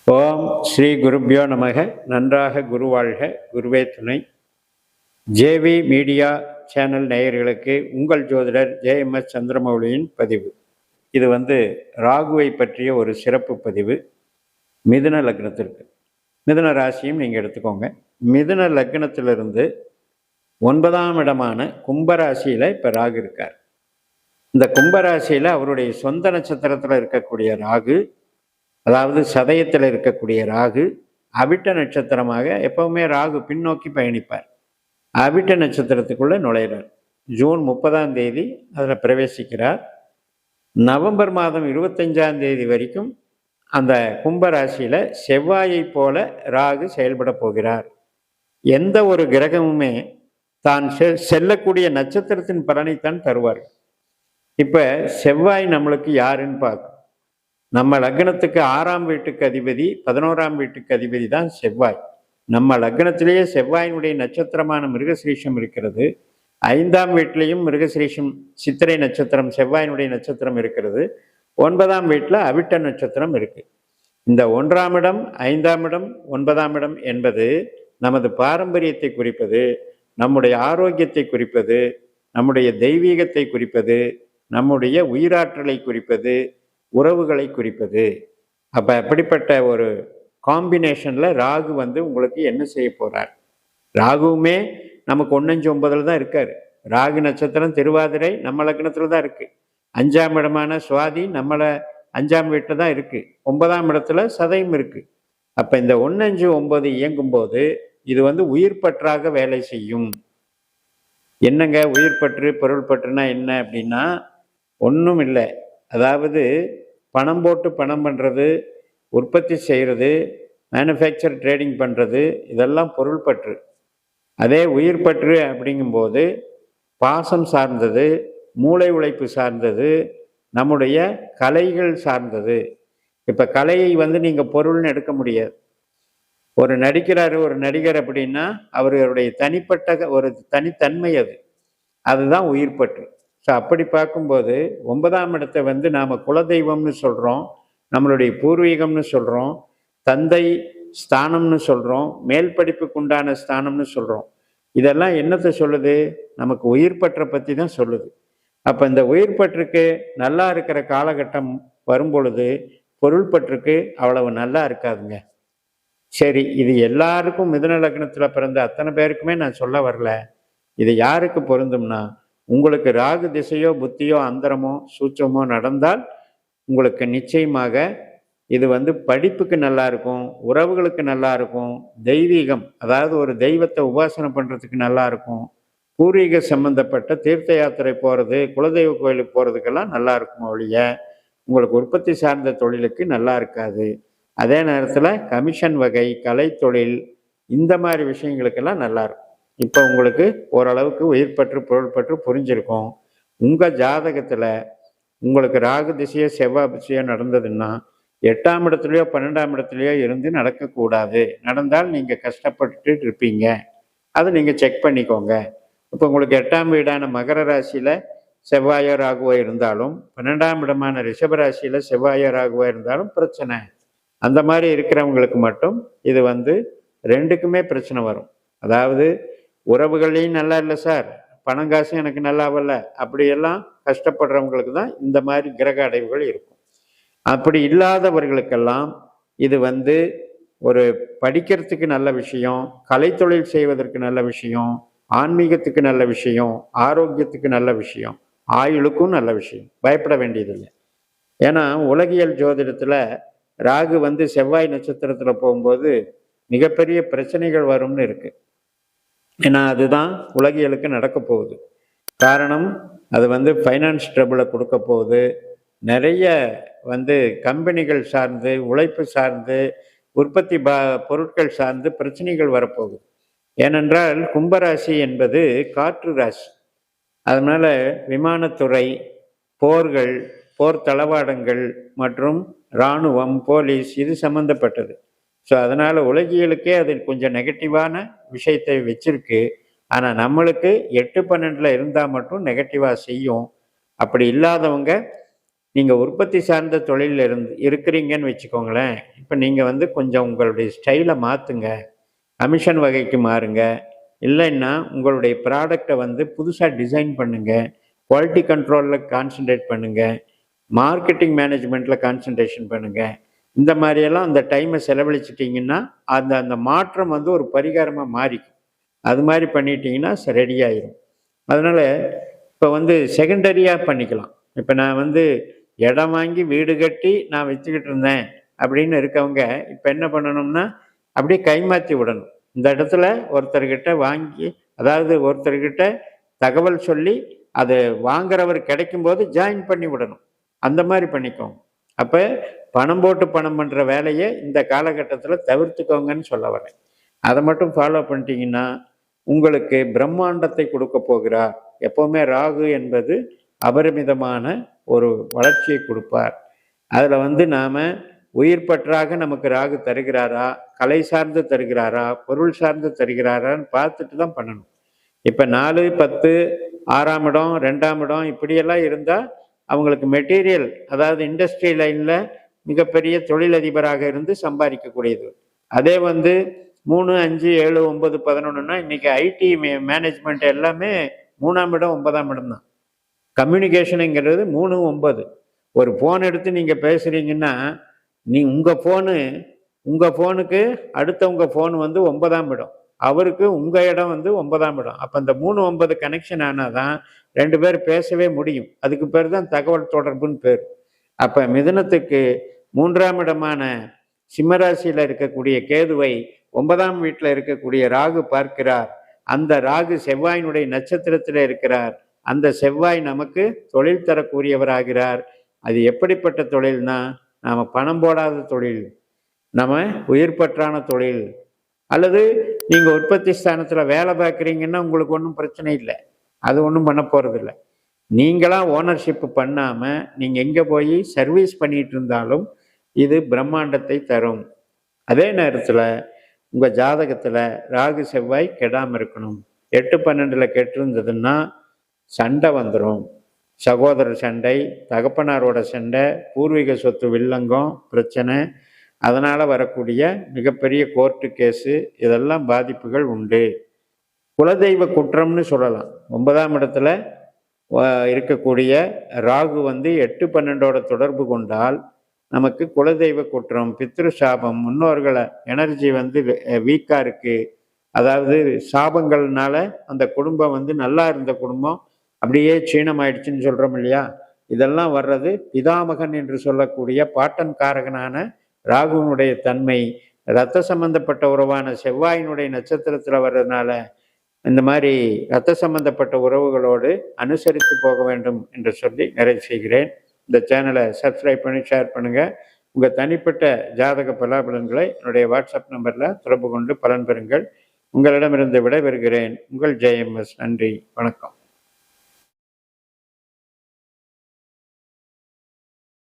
ஓம் ஸ்ரீ குருப்யோ நமக. நன்றாக குருவாழ்க, குருவே துணை. ஜேவி மீடியா சேனல் நேயர்களுக்கு உங்கள் ஜோதிடர் ஜேஎம்எஸ் சந்திரமௌலியின் பதிவு. இது ராகுவை பற்றிய ஒரு சிறப்பு பதிவு. மிதுன லக்னத்திற்கு, மிதுன ராசியும் நீங்கள் எடுத்துக்கோங்க. மிதுன லக்னத்திலிருந்து 9ஆம் இடமான கும்பராசியில் இப்போ ராகு இருக்கார். இந்த கும்பராசியில் அவருடைய சொந்த நட்சத்திரத்தில் இருக்கக்கூடிய ராகு, அதாவது சதயத்தில் இருக்கக்கூடிய ராகு அவிட்ட நட்சத்திரமாக எப்பவுமே ராகு பின்னோக்கி பயணிப்பார். அவிட்ட நட்சத்திரத்துக்குள்ளே நுழைகிறார். ஜூன் 30ஆம் தேதி அதில் பிரவேசிக்கிறார். நவம்பர் மாதம் 25ஆம் தேதி வரைக்கும் அந்த கும்பராசியில் செவ்வாயை போல ராகு செயல்பட போகிறார். எந்த ஒரு கிரகமுமே தான் செல்லக்கூடிய நட்சத்திரத்தின் பலனைத்தான் தருவார். இப்போ செவ்வாய் நம்மளுக்கு யாருன்னு பார்க்க, நம்ம லக்னத்துக்கு 6ஆம் வீட்டுக்கு அதிபதி, 11ஆம் வீட்டுக்கு அதிபதி தான் செவ்வாய். நம்ம லக்னத்திலேயே செவ்வாயினுடைய நட்சத்திரமான மிருகசிரீஷம் இருக்கிறது. 5ஆம் வீட்டிலையும் மிருகசிரீஷம் சித்திரை நட்சத்திரம் செவ்வாயினுடைய நட்சத்திரம் இருக்கிறது. 9ஆம் வீட்டில் அவிட்ட நட்சத்திரம் இருக்கு. இந்த 1ஆம் இடம், 5ஆம் இடம், 9ஆம் இடம் என்பது நமது பாரம்பரியத்தை குறிப்பது, நம்முடைய ஆரோக்கியத்தை குறிப்பது, நம்முடைய தெய்வீகத்தை குறிப்பது, நம்முடைய உயிராற்றலை குறிப்பது, உறவுகளை குறிப்பது. அப்போ அப்படிப்பட்ட ஒரு காம்பினேஷனில் ராகு உங்களுக்கு என்ன செய்ய போகிறார்? ராகுவுமே நமக்கு 1-5-9 தான் இருக்கார். ராகு நட்சத்திரம் திருவாதிரை நம்ம லக்னத்தில் தான் இருக்குது. 5ஆம் இடமான சுவாதி நம்மளை 5ஆம் வீட்டில் தான் இருக்குது. 9ஆம் இடத்துல சதயம் இருக்குது. அப்போ இந்த 1-5-9 இயங்கும்போது இது உயிர் பற்றாக வேலை செய்யும். என்னங்க உயிர் பற்று, பொருள் பற்றுனா என்ன அப்படின்னா ஒன்றும் இல்லை. அதாவது பணம் போட்டு பணம் பண்ணுறது, உற்பத்தி செய்கிறது, மேனுஃபேக்சர் ட்ரேடிங் பண்ணுறது, இதெல்லாம் பொருள் பற்று. அதே உயிர் பற்று அப்படிங்கும்போது பாசம் சார்ந்தது, மூளை உழைப்பு சார்ந்தது, நம்முடைய கலைகள் சார்ந்தது. இப்போ கலையை நீங்கள் பொருள்னு எடுக்க முடியாது. ஒரு நடிக்கிறாரு, ஒரு நடிகர் அப்படின்னா அவருடைய தனிப்பட்ட ஒரு தனித்தன்மை, அதுதான் உயிர் பற்று. ஸோ அப்படி பார்க்கும்போது 9ஆம் இடத்தை நாம் குலதெய்வம்னு சொல்கிறோம், நம்மளுடைய பூர்வீகம்னு சொல்கிறோம், தந்தை ஸ்தானம்னு சொல்கிறோம், மேல் படிப்புக்கு உண்டான ஸ்தானம்னு சொல்கிறோம். இதெல்லாம் என்னத்தை சொல்லுது? நமக்கு உயிர் பற்றை பற்றி தான் சொல்லுது. அப்போ இந்த உயிர் பற்றுக்கு நல்லா இருக்கிற காலகட்டம் வரும்பொழுது பொருள் பற்றுக்கு அவ்வளவு நல்லா இருக்காதுங்க. சரி, இது எல்லாருக்கும் மிதுன லக்னத்தில் பிறந்த அத்தனை பேருக்குமே நான் சொல்ல வரல. இது யாருக்கு பொருந்தும்னா, உங்களுக்கு ராகு திசையோ புத்தியோ அந்தரமோ சூட்சமோ நடந்தால் உங்களுக்கு நிச்சயமாக இது படிப்புக்கு நல்லா இருக்கும், உறவுகளுக்கு நல்லா இருக்கும், தெய்வீகம் அதாவது ஒரு தெய்வத்தை உபாசனை பண்ணுறதுக்கு நல்லா இருக்கும், பூர்வீக சம்பந்தப்பட்ட தீர்த்த யாத்திரை போகிறது, குலதெய்வ கோயிலுக்கு போகிறதுக்கெல்லாம் நல்லா இருக்கும். ஒழிய உங்களுக்கு உற்பத்தி சார்ந்த தொழிலுக்கு நல்லா இருக்காது. அதே நேரத்தில் கமிஷன் வகை, கலைத்தொழில், இந்த மாதிரி விஷயங்களுக்கெல்லாம் நல்லா இருக்கும். இப்போ உங்களுக்கு ஓரளவுக்கு உயிர் பற்று, பொருள் பற்று புரிஞ்சிருக்கும். உங்கள் ஜாதகத்தில் உங்களுக்கு ராகு திசையோ செவ்வாய் திசையோ நடந்ததுன்னா 8ஆம் இடத்துலையோ 12ஆம் இடத்துலையோ இருந்து நடக்கக்கூடாது. நடந்தால் நீங்கள் கஷ்டப்பட்டு இருப்பீங்க. அதை நீங்கள் செக் பண்ணிக்கோங்க. இப்போ உங்களுக்கு 8ஆம் வீடான மகர ராசியில் செவ்வாயோ ராகுவோ இருந்தாலும், 12ஆம் இடமான ரிஷப ராசியில் செவ்வாயோ ராகுவோ இருந்தாலும் பிரச்சனை. அந்த மாதிரி இருக்கிறவங்களுக்கு மட்டும் இது ரெண்டுக்குமே பிரச்சனை வரும். அதாவது உறவுகளையும் நல்லா இல்லை சார், பணங்காசும் எனக்கு நல்லா வரல, அப்படியெல்லாம் கஷ்டப்படுறவங்களுக்கு தான் இந்த மாதிரி கிரக அடைவுகள் இருக்கும். அப்படி இல்லாதவர்களுக்கெல்லாம் இது ஒரு படிக்கிறதுக்கு நல்ல விஷயம், கலைத்தொழில் செய்வதற்கு நல்ல விஷயம், ஆன்மீகத்துக்கு நல்ல விஷயம், ஆரோக்கியத்துக்கு நல்ல விஷயம், ஆயுளுக்கும் நல்ல விஷயம். பயப்பட வேண்டியதில்லை. ஏன்னா உலகியல் ஜோதிடத்தில் ராகு செவ்வாய் நட்சத்திரத்தில் போகும்போது மிகப்பெரிய பிரச்சனைகள் வரும்னு இருக்கு. ஏன்னா அதுதான் உலகியலுக்கு நடக்க போகுது. காரணம், அது ஃபைனான்ஸ் ட்ரபிளை கொடுக்க போகுது. நிறைய கம்பெனிகள் சார்ந்து, உழைப்பு சார்ந்து, உற்பத்தி பொருட்கள் சார்ந்து பிரச்சனைகள் வரப்போகுது. ஏனென்றால் கும்பராசி என்பது காற்று ராசி. அதனால விமானத்துறை, போர்கள், போர் தளவாடங்கள் மற்றும் இராணுவம், போலீஸ், இது சம்மந்தப்பட்டது. ஸோ அதனால் உலகியலுக்கே அது கொஞ்சம் நெகட்டிவான விஷயத்தை வச்சிருக்கு. ஆனால் நம்மளுக்கு 8-12 இருந்தால் மட்டும் நெகட்டிவாக செய்யும். அப்படி இல்லாதவங்க நீங்கள் உற்பத்தி சார்ந்த தொழிலில் இருக்கிறீங்கன்னு வச்சுக்கோங்களேன். இப்போ நீங்கள் வந்து கொஞ்சம் உங்களுடைய ஸ்டைலை மாற்றுங்க, கமிஷன் வகைக்கு மாறுங்க. இல்லைன்னா உங்களுடைய ப்ராடக்டை வந்து புதுசாக டிசைன் பண்ணுங்கள், குவாலிட்டி கண்ட்ரோலில் கான்சன்ட்ரேட் பண்ணுங்கள், மார்க்கெட்டிங் மேனேஜ்மெண்ட்டில் கான்சன்ட்ரேஷன் பண்ணுங்கள். இந்த மாதிரியெல்லாம் அந்த டைமை செலவழிச்சிட்டிங்கன்னா அந்த அந்த மாற்றம் வந்து ஒரு பரிகாரமாக மாறிக்கும். அது மாதிரி பண்ணிட்டீங்கன்னா ரெடி ஆயிரும். அதனால் இப்போ வந்து செகண்டரியாக பண்ணிக்கலாம். இப்போ நான் வந்து இடம் வாங்கி வீடு கட்டி நான் வச்சுக்கிட்டு இருந்தேன் அப்படின்னு இருக்கவங்க இப்போ என்ன பண்ணணும்னா அப்படியே கைமாற்றி விடணும். இந்த இடத்துல ஒருத்தர்கிட்ட வாங்கி, அதாவது ஒருத்தர்கிட்ட தகவல் சொல்லி அது வாங்குறவர் கிடைக்கும்போது ஜாயின் பண்ணி விடணும். அந்த மாதிரி பண்ணிக்கோங்க. அப்போ பணம் போட்டு பணம் பண்ணுற வேலையை இந்த காலகட்டத்தில் தவிர்த்துக்கோங்கன்னு சொல்ல வரேன். அதை மட்டும் ஃபாலோ பண்ணிட்டீங்கன்னா உங்களுக்கு பிரம்மாண்டத்தை கொடுக்க போகிறார். எப்போவுமே ராகு என்பது அபரிமிதமான ஒரு வளர்ச்சியை கொடுப்பார். அதில் வந்து நாம் உயிர் பற்றாக நமக்கு ராகு தருகிறாரா, கலை சார்ந்து தருகிறாரா, பொருள் சார்ந்து தருகிறாரான்னு பார்த்துட்டு தான் பண்ணணும். இப்போ 4, 10, 6ஆம் இடம், 2ஆம் இடம் இப்படியெல்லாம் இருந்தால் அவங்களுக்கு மெட்டீரியல், அதாவது இண்டஸ்ட்ரி லைனில் மிகப்பெரிய தொழிலதிபராக இருந்து சம்பாதிக்கக்கூடியது. அதே வந்து 3, 5, 7, 9, 11ன்னா இன்றைக்கி ஐடி மேனேஜ்மெண்ட் எல்லாமே 3ஆம் இடம் 9ஆம் இடம் தான். கம்யூனிகேஷனுங்கிறது 3, 9. ஒரு ஃபோன் எடுத்து நீங்கள் பேசுகிறீங்கன்னா உங்கள் ஃபோனுக்கு அடுத்தவங்க ஃபோன் வந்து 9ஆம் இடம், அவருக்கு உங்கள் இடம் வந்து 9ஆம் இடம். அப்போ இந்த 3, 9 கனெக்ஷன் ஆனால் தான் 2 பேர் பேசவே முடியும். அதுக்கு பேர் தான் தகவல் தொடர்புன்னு பேர். அப்போ மிதுனத்துக்கு 3ஆம் இடமான சிம்மராசியில் இருக்கக்கூடிய கேதுவை 9ஆம் வீட்டில் இருக்கக்கூடிய ராகு பார்க்கிறார். அந்த ராகு செவ்வாயினுடைய நட்சத்திரத்தில் இருக்கிறார். அந்த செவ்வாய் நமக்கு தொழில் தரக்கூடியவராகிறார். அது எப்படிப்பட்ட தொழில்னா, நாம் பணம் போடாத தொழில், நம்ம உயிர் பற்றான தொழில். அல்லது நீங்கள் உற்பத்தி ஸ்தானத்தில் வேலை பார்க்குறீங்கன்னா உங்களுக்கு ஒன்றும் பிரச்சனை இல்லை, அது ஒன்றும் பண்ண போகிறதில்ல. நீங்களாம் ஓனர்ஷிப் பண்ணாமல் நீங்கள் எங்கே போய் சர்வீஸ் பண்ணிகிட்டு இருந்தாலும் இது பிரம்மாண்டத்தை தரும். அதே நேரத்தில் உங்கள் ஜாதகத்தில் ராகு செவ்வாய் கெடாமல் இருக்கணும். 8, 12ல் கெட்டிருந்ததுன்னா சண்டை வந்துடும். சகோதர சண்டை, தகப்பனாரோட சண்டை, பூர்வீக சொத்து வில்லங்கம் பிரச்சனை, அதனால் வரக்கூடிய மிகப்பெரிய கோர்ட்டு கேஸு, இதெல்லாம் பாதிப்புகள் உண்டு. குலதெய்வ குற்றம்னு சொல்லலாம். 9ஆம் இடத்துல இருக்கக்கூடிய ராகு வந்து 8, 12ஓட தொடர்பு கொண்டால் நமக்கு குலதெய்வ குற்றம், பித்ரு சாபம், முன்னோர்களை எனர்ஜி வந்து வீக்காக இருக்குது, அதாவது சாபங்கள்னால அந்த குடும்பம் வந்து நல்லா இருந்த குடும்பம் அப்படியே சீனமாயிடுச்சுன்னு சொல்கிறோம் இல்லையா, இதெல்லாம் வர்றது பிதாமகன் என்று சொல்லக்கூடிய பாட்டன் காரகனான ராகுனுடைய தன்மை இரத்த சம்பந்தப்பட்ட உறவான செவ்வாயினுடைய நட்சத்திரத்தில் வர்றதுனால இந்த மாதிரி இரத்த சம்பந்தப்பட்ட உறவுகளோடு அனுசரித்து போக வேண்டும் என்று சொல்லி நிறைவு செய்கிறேன். இந்த சேனலை சப்ஸ்கிரைப் பண்ணி ஷேர் பண்ணுங்கள். உங்கள் தனிப்பட்ட ஜாதக பலாபலன்களை என்னுடைய வாட்ஸ்அப் நம்பரில் தொடர்பு கொண்டு பலன் பெறுங்கள். உங்களிடமிருந்து விடைபெறுகிறேன். உங்கள் JMS. நன்றி, வணக்கம்.